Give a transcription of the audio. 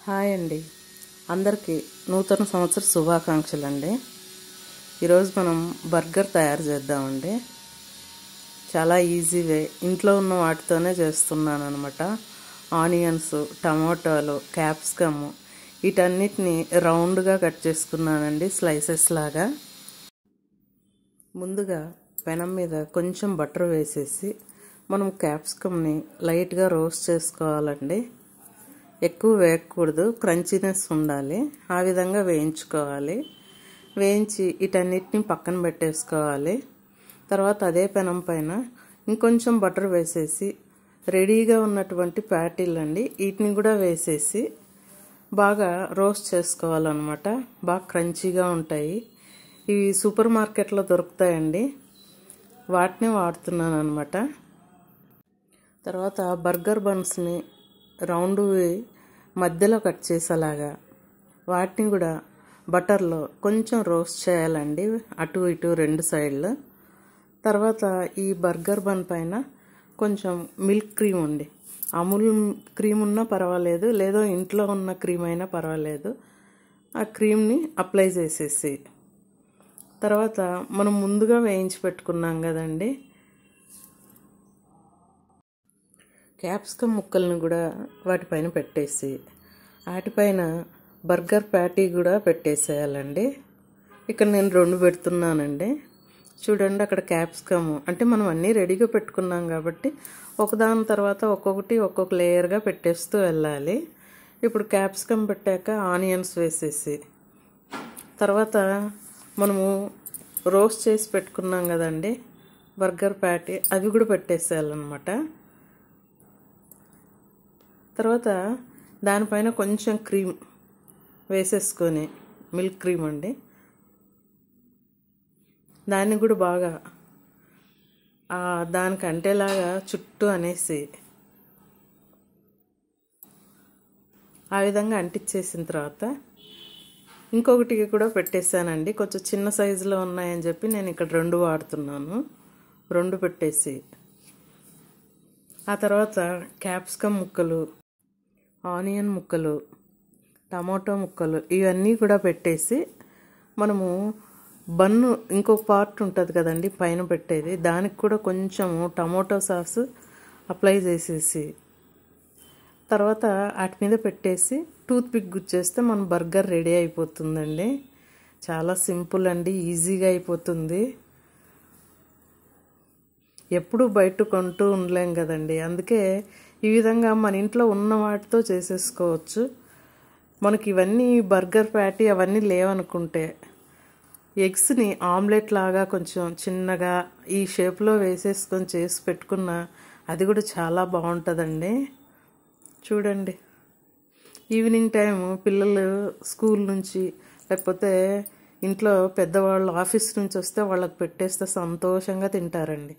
Hi అండి, అందరికీ నూతన సంవత్సర శుభాకాంక్షలు అండి. ఈరోజు మనం బర్గర్ తయారు చేద్దామండి. చాలా ఈజీ వే, ఇంట్లో ఉన్న వాటితోనే చేస్తున్నాను అనమాట. ఆనియన్స్, టమాటాలు, క్యాప్సికమ్ వీటన్నిటిని రౌండ్గా కట్ చేసుకున్నానండి, స్లైసెస్ లాగా. ముందుగా పెనం మీద కొంచెం బటర్ వేసేసి మనం క్యాప్సికమ్ని లైట్గా రోస్ట్ చేసుకోవాలండి. ఎక్కువ వేయకూడదు, క్రంచీనెస్ ఉండాలి. ఆ విధంగా వేయించుకోవాలి. వేయించి వీటన్నిటిని పక్కన పెట్టేసుకోవాలి. తర్వాత అదే పెనం పైన ఇంకొంచెం బటర్ వేసేసి రెడీగా ఉన్నటువంటి ప్యాటీలు అండి, వీటిని కూడా వేసేసి బాగా రోస్ట్ చేసుకోవాలన్నమాట. బాగా క్రంచీగా ఉంటాయి. ఇవి సూపర్ మార్కెట్లో దొరుకుతాయండి, వాటిని వాడుతున్నాను అనమాట. తర్వాత బర్గర్ బన్స్ని రౌండ్ మధ్యలో కట్ చేసేలాగా వాటిని కూడా బటర్లో కొంచెం రోస్ట్ చేయాలండి, అటు ఇటు రెండు సైడ్లు. తర్వాత ఈ బర్గర్ బన్ పైన కొంచెం మిల్క్ క్రీమ్ ఉంది, అమూల్ క్రీమ్ ఉన్నా పర్వాలేదు, లేదో ఇంట్లో ఉన్న క్రీమ్ అయినా పర్వాలేదు. ఆ క్రీమ్ని అప్లై చేసేసి తర్వాత మనం ముందుగా వేయించి పెట్టుకున్నాం కదండి క్యాప్సికమ్ ముక్కలను కూడా వాటిపైన పెట్టేసి వాటిపైన బర్గర్ ప్యాటీ కూడా పెట్టేసేయాలండి. ఇక్కడ నేను 2 పెడుతున్నానండి. చూడండి, అక్కడ క్యాప్సికమ్ అంటే మనం అన్నీ రెడీగా పెట్టుకున్నాం కాబట్టి ఒకదాని తర్వాత ఒక్కొక్క లేయర్గా పెట్టేస్తూ వెళ్ళాలి. ఇప్పుడు క్యాప్సికమ్ పెట్టాక ఆనియన్స్ వేసేసి తర్వాత మనము రోస్ట్ చేసి పెట్టుకున్నాం కదండి బర్గర్ ప్యాటీ, అవి కూడా పెట్టేసేయాలన్నమాట. తర్వాత దానిపైన కొంచెం క్రీమ్ వేసేసుకొని, మిల్క్ క్రీమ్ అండి, దాన్ని కూడా బాగా దానికి అంటేలాగా చుట్టూ అనేసి ఆ విధంగా అంటించేసిన తర్వాత ఇంకొకటి కూడా పెట్టేశానండి. కొంచెం చిన్న సైజులో ఉన్నాయని చెప్పి నేను ఇక్కడ 2 వాడుతున్నాను. 2 పెట్టేసి ఆ తర్వాత క్యాప్సికమ్ ముక్కలు, ఆనియన్ ముక్కలు, టమాటో ముక్కలు ఇవన్నీ కూడా పెట్టేసి మనము బన్ను ఇంకొక పార్ట్ ఉంటుంది కదండి పైన పెట్టేది, దానికి కూడా కొంచెము టమాటో సాసు అప్లై చేసేసి తర్వాత వాటి మీద పెట్టేసి టూత్ పిక్ గుచ్చేస్తే మన బర్గర్ రెడీ అయిపోతుందండి. చాలా సింపుల్ అండి, ఈజీగా అయిపోతుంది. ఎప్పుడు బయట కొంటూ ఉండలేం కదండి, అందుకే ఈ విధంగా మన ఇంట్లో ఉన్న వాటితో చేసేసుకోవచ్చు. మనకి ఇవన్నీ బర్గర్ ప్యాటీ అవన్నీ లేవనుకుంటే ఎగ్స్ని ఆమ్లెట్ లాగా కొంచెం చిన్నగా ఈ షేప్లో వేసేసుకొని చేసి పెట్టుకున్న అది కూడా చాలా బాగుంటుందండి. చూడండి, ఈవినింగ్ టైం పిల్లలు స్కూల్ నుంచి లేకపోతే ఇంట్లో పెద్దవాళ్ళు ఆఫీస్ నుంచి వస్తే వాళ్ళకి పెట్టేస్తే సంతోషంగా తింటారండి.